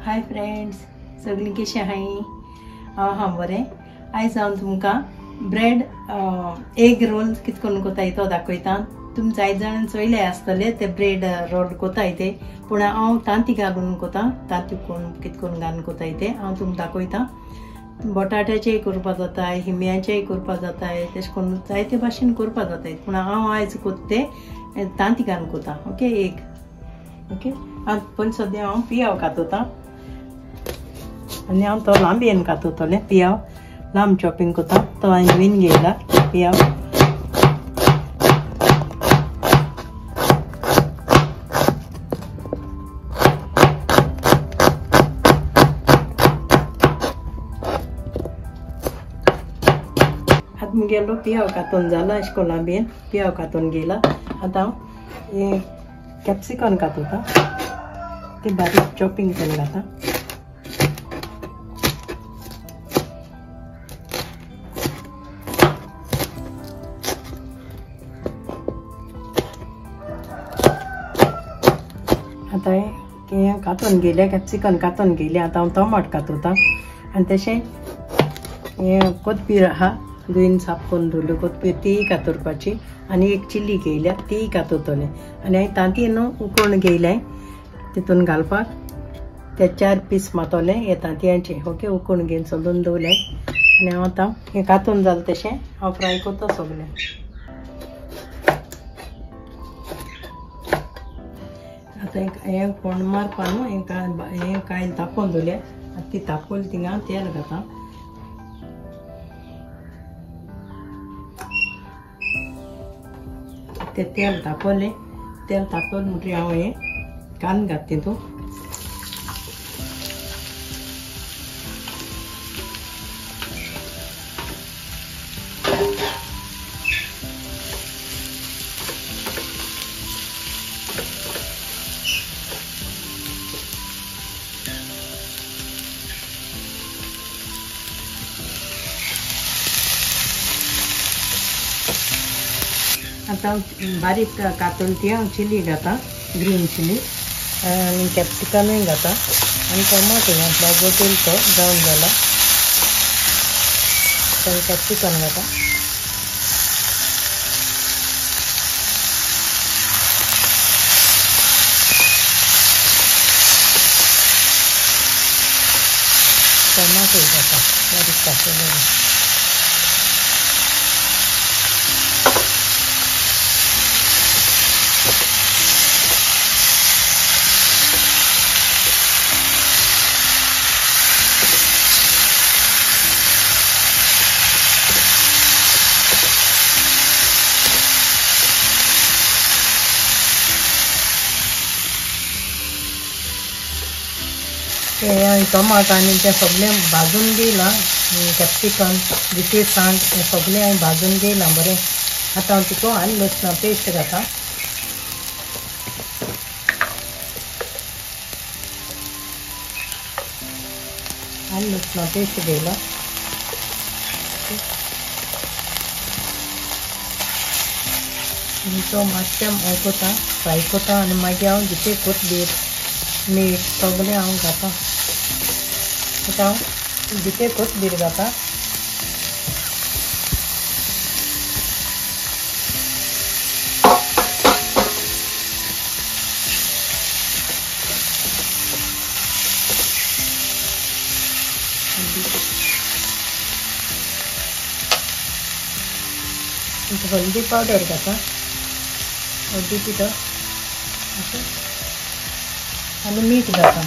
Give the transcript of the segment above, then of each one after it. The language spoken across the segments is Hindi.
हाय फ्रेंड्स, सगळीं कशी आहाय? हांव बरें. आयज हांव तुमकां ब्रेड एग रोल कितें करून कोताय तो दाखयता. तुमी जाय जाण चोयले आसतले ते ब्रेड रोल कोताय ते, पूण हांव तांती घालून कोता. तांती कितें करून घालून कोताय ते हांव तुमकां दाखयता. बटाट्याचेय करपा जाताय, हिम्याचेय करपा जाताय, तेश करून जायते भाशेन करपा जाताय. पूण हांव आयज कोता ते तांती घालून कोता. Okay, egg. ओके, पण सद्या हांव पियाव कातोता आनी हांव तो लांबयेन कातोतले. पियाव लांब चॉपिंग कोता. तो हांवें धुवन घेयला पियाव. आतां मुगेलो पियाव कातून जाला. अशें करून लांबयेन पियाव कातून घेयला. आतां हांव कॅप्सिकम कातोता. ते बारीक चॉपिंग करून घाता. आता हे कातून घेयले, कॅप्सिकम कातून घेयले. आता हांव टोमाट कातोता आनी तशें हे कोथबीर आहा धुवन साफ करून दवरल्यो कोथबीर, तीय कातरपाची. आनी एक चिली घेयल्या, तीय कातोतले. आनी हांवें तांतयेन उकोवन घेयले तितून घालपाक. ते 4 पीस मातोले हे तांतयांचे. ओके, उकोवन घेवन सोलून दवरले. आनी हांव आतां हें कातून जालें तशें हांव फ्राय कोता सगलें. आतां हें फोंड मारपा न्हू, हें कायल तापोवन दवरल्या. आतां ती तापोवली थिंगा तेल घाता. ते तेल तापोवलें. तेल तापोवन म्हणटरी हांव हें कांदो घात तितून. आता बारीक कातून ती हांव चिली घाता, ग्रीन चिली आनी कॅप्सिकमूय घाता आनी टोमाटो घातला. बदल तो ब्रावन जाला. कॅप्सिकम घाता. टोमाटो घाता बारीक कातून. टोमाट आनी ते सगळें भाजून घेयलां. कॅप्सिकम जिते सांग हें सगळें हांवें भाजून घेयलां बरें. आतां हांव तितून आलं लसणा पेस्ट घाता. आलं लसणा पेस्ट घेयलां. आनी तो मातशें हें कोता, फ्राय कोता. आनी मागीर हांव जिते कोथबीर, मीठ सगळें हांव घाता. आतां हांव जिते कोथबीर घाता. हळदी पावडर घाता, हळदी पिठो आनी मीठ घाता.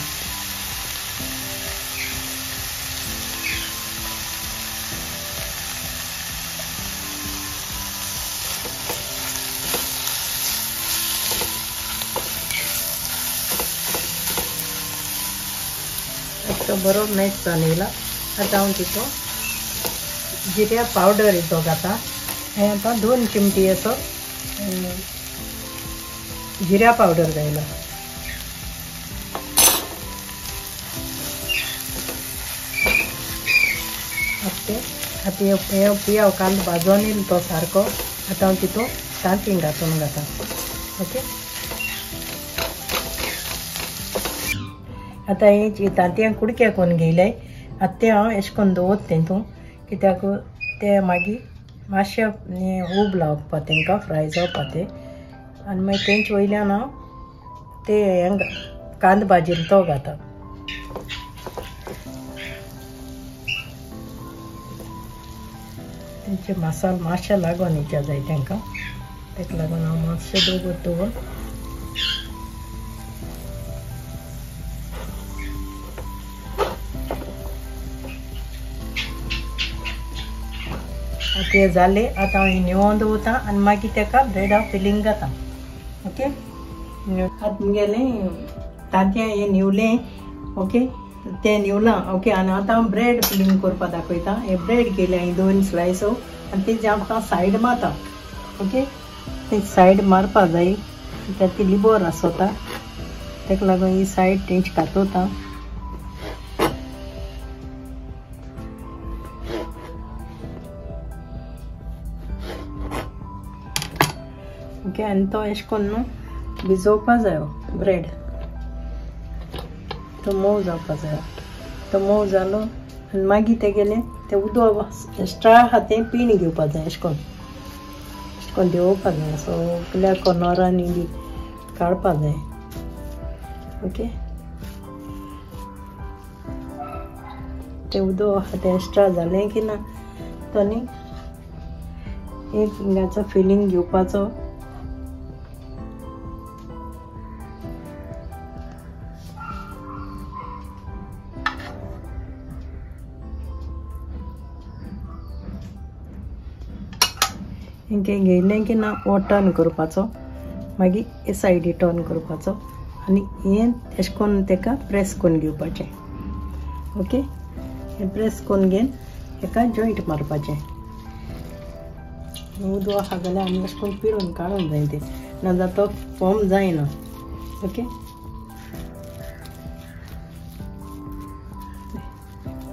तो बरो मॅच जावन आतां हांव तितून जिऱ्या पावडर तो घाता. हें आतां 2 चिमटी असो जिऱ्या पावडर घायला. आतां पियाव कांदो भाजून येयलो तो सारको. आतां हांव तितून तांतीं घालून घाता. ओके, आतां हे तांतयां कुडक्या कोन्न घेयल्याय आतां ते हांव एशें कोन्न दवरता तितून कित्याक ते मागीर मातशें उब लावपा तांकां फ्राय जावपा ते आनी मागीर तेंचे वयल्यान हांव ते हें कांदो भाजयेन तो घाता. तेंचे मसालो मातशें लागून हेच्या जाय तांकां ताका लागून हांव मातशें दवरता. ते जाले आतां हांव निवोवन दवरता आनी मागीर ताका ब्रेडा फिलींग घाता. ओके आतां मुगेलें तांतयां हें निवलें. ओके तें निवलां. ओके आनी आतां हांव ब्रेड फिलींग करपा दाखयता. हे ब्रेड केले हांवें 2 स्लायस आनी तेजे आमकां सायड मारता. ओके ते सायड मारपा जाय कित्याक ती लिबर आसता ताका लागून ही सायड तेंची कातोता. ओके आनी तो एशें कोन्न भिजोवपा जायो ब्रेड. तो मोव जावपा जायो. तो मोव जालो आनी मागीर तेगेलें तें उदक एक्स्ट्रा आहा तें पीण घेवपा जाय. एशें कोन्न देंवोवपा जाय सगल्या कॉर्नरांनी बी काडपा जाय. ओके तें उदक आहा तें एक्स्ट्रा जालें की ना तो न्ही एक हिंगाचो फिलींग घेवपाचो. हिंगे घेयलें की ना हो टर्न करपाचो मागीर हे सायडी टर्न करपाचो आनी हें एशें कोन्न ताका प्रेस कोन्न घेवपाचें. ओके हें प्रेस कोन्न घेवन हेका जॉयंट मारपाचें. उदक आहा जाल्यार आमी अशें कोन्न पिळून काडूंक जाय तें नाजाल्यार तो फॉर्म जायना. ओके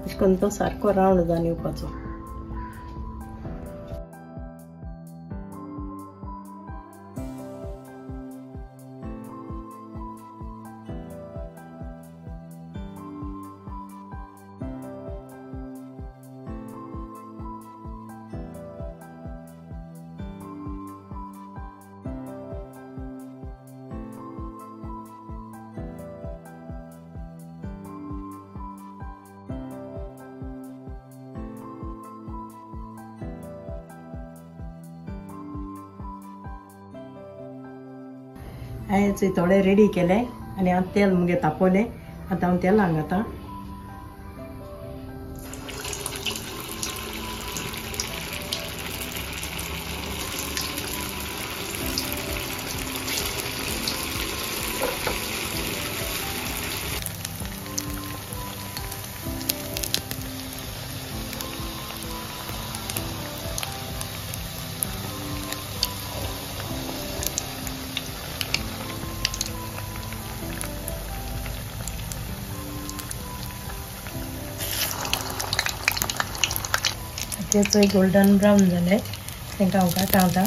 अशें कोन्न तो सारको रावंड जावन येवपाचो. हांवें थोडे रेडी केले आनी आतां तेल मुगे तापोलें. आतां हांव तेलांक घातां. तेचो एक गोल्डन ब्रावन जाले तांकां हांव घालता आतां.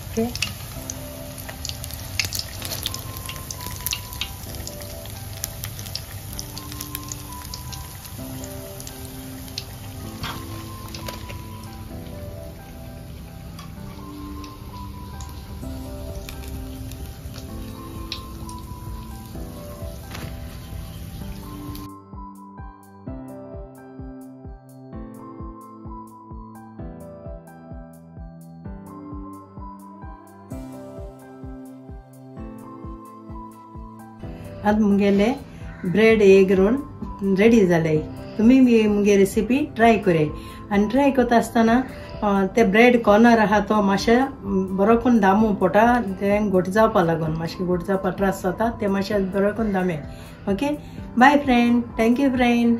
ओके आतां मुगेले ब्रेड एग रोल रेडी जाले. तुमी बी मुगे रेसिपी ट्राय करे आनी ट्राय करता आसतना ते ब्रेड कॉर्नर आहा तो मातशें बरो करून दामू पोटा तें घोट जावपा लागून मातशें घोट जावपा त्रास जाता ते मातशें बरो करून दामे. Okay bye friend. Thank you friend.